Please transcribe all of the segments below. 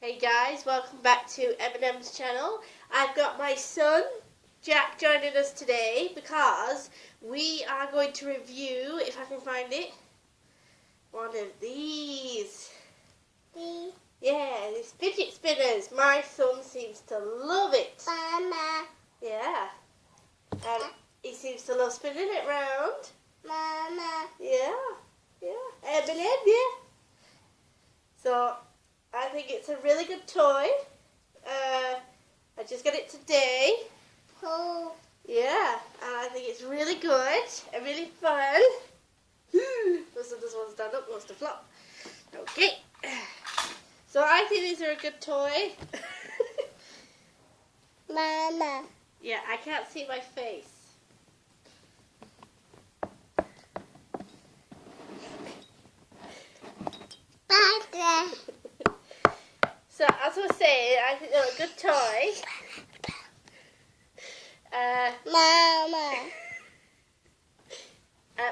Hey guys, welcome back to Eminem's channel. I've got my son Jack joining us today because we are going to review, if I can find it, one of these. Yeah, these fidget spinners. My son seems to love it. Mama. Yeah. And he seems to love spinning it round. Mama. Yeah. Eminem, yeah. So I think it's a really good toy. I just got it today. Oh. Yeah, and I think it's really good and really fun. This one's stand up, wants to flop. Okay. So I think these are a good toy. Mama. Yeah, I can't see my face. Papa. So as I was saying, I think they're a good toy. Mama.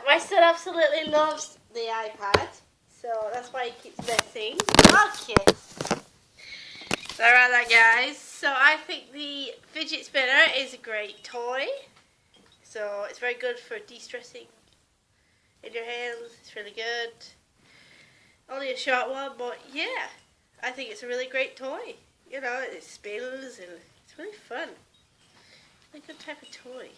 My son absolutely loves the iPad, so that's why he keeps messing. Okay. Sorry about that, guys. So I think the fidget spinner is a great toy. So it's very good for de-stressing in your hands. It's really good. Only a short one, but yeah, I think it's a really great toy. You know, it spins and it's really fun. A good type of toy.